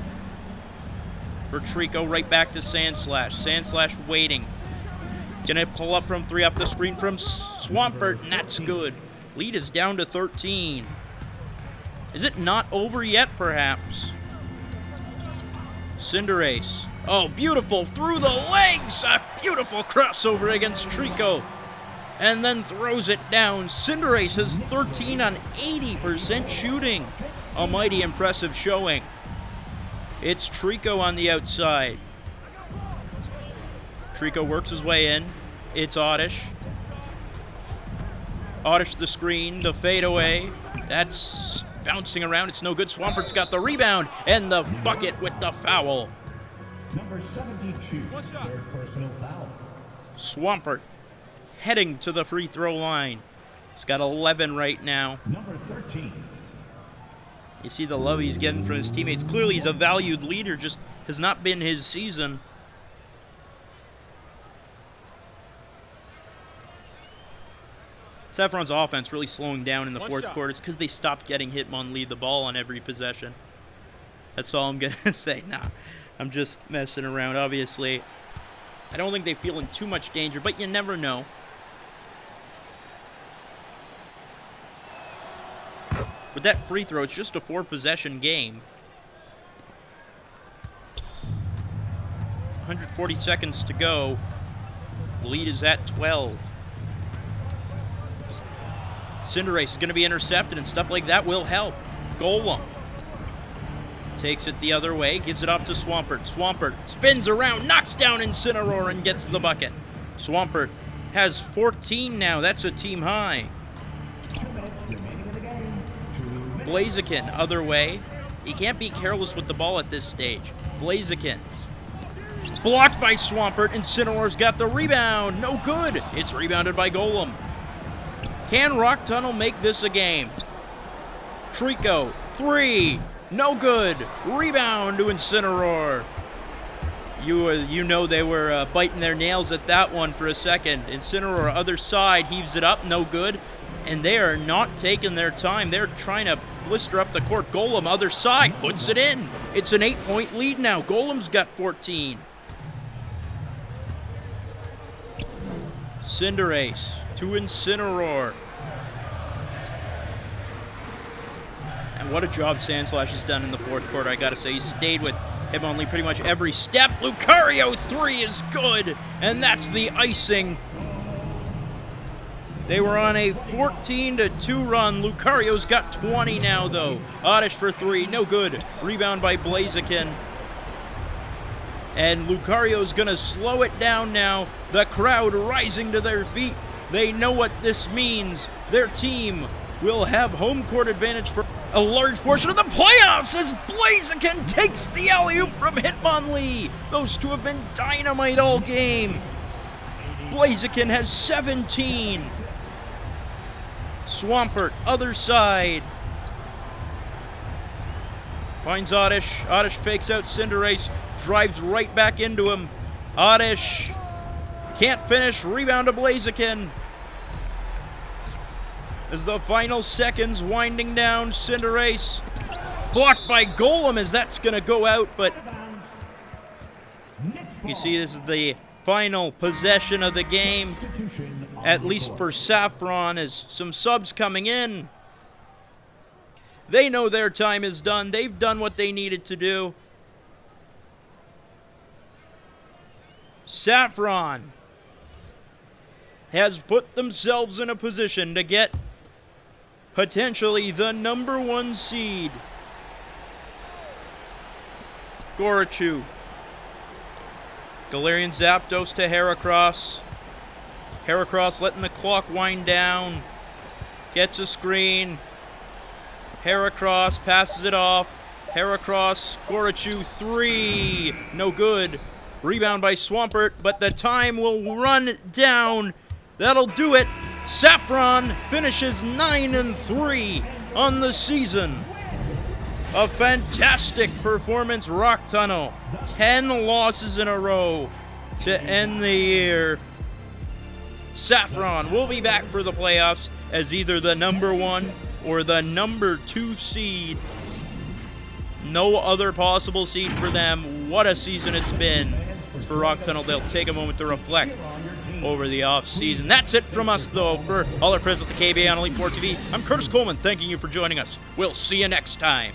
For Treecko, right back to Sandslash. Sandslash waiting. Gonna pull up from 3 off the screen from Swampert, and that's good. Lead is down to 13. Is it not over yet, perhaps? Cinderace. Oh, beautiful. Through the legs. A beautiful crossover against Treecko. And then throws it down. Cinderace has 13 on 80% shooting. A mighty impressive showing. It's Treecko on the outside. Treecko works his way in. It's Oddish. Oddish the screen, the fadeaway. That's bouncing around. It's no good. Swampert's got the rebound and the bucket with the foul. Number 72. Third personal foul. Swampert heading to the free throw line. He's got 11 right now. Number 13. You see the love he's getting from his teammates. Clearly he's a valued leader, just has not been his season. Saffron's offense really slowing down in the fourth quarter. It's because they stopped getting Hitmonlee the ball on every possession. That's all I'm going to say. Nah, I'm just messing around. Obviously, I don't think they feel in too much danger, but you never know. With that free throw, it's just a 4-possession game. 140 seconds to go. Lead is at 12. Cinderace is going to be intercepted, and stuff like that will help. Golem takes it the other way, gives it off to Swampert. Swampert spins around, knocks down Incineroar, and gets the bucket. Swampert has 14 now. That's a team high. 2 minutes remaining in the game. 2 minutes. Blaziken, other way. He can't be careless with the ball at this stage. Blaziken. Blocked by Swampert. Incineroar's got the rebound. No good. It's rebounded by Golem. Can Rock Tunnel make this a game? Treecko. 3. No good. Rebound to Incineroar. You know they were biting their nails at that one for a second. Incineroar, other side, heaves it up. No good. And they are not taking their time. They're trying to blister up the court. Golem, other side, puts it in. It's an 8-point lead now. Golem's got 14. Cinderace to Incineroar. And what a job Sandslash has done in the fourth quarter, I gotta say. He stayed with Hitmonlee pretty much every step. Lucario 3 is good, and that's the icing. They were on a 14-2 run. Lucario's got 20 now, though. Oddish for 3, no good. Rebound by Blaziken. And Lucario's gonna slow it down now. The crowd rising to their feet. They know what this means. Their team will have home court advantage for a large portion of the playoffs as Blaziken takes the alley-oop from Hitmonlee. Those two have been dynamite all game. Blaziken has 17. Swampert, other side. Finds Oddish. Oddish fakes out Cinderace. Drives right back into him. Oddish can't finish. Rebound to Blaziken. As the final seconds winding down, Cinderace blocked by Golem as that's going to go out, but you see this is the final possession of the game, at least for Saffron, as some subs coming in. They know their time is done. They've done what they needed to do. Saffron has put themselves in a position to get potentially the #1 seed. Gorachu. Galarian Zapdos to Heracross. Heracross letting the clock wind down. Gets a screen. Heracross passes it off. Heracross, Gorachu 3. No good. Rebound by Swampert, but the time will run down. That'll do it. Saffron finishes 9-3 on the season. A fantastic performance, Rock Tunnel. 10 losses in a row to end the year. Saffron will be back for the playoffs as either the #1 or the #2 seed. No other possible seed for them. What a season it's been. As for Rock Tunnel, they'll take a moment to reflect over the off-season. That's it from us, though. For all our friends at the KBA on Elite 4 TV, I'm Curtis Coleman, thanking you for joining us. We'll see you next time.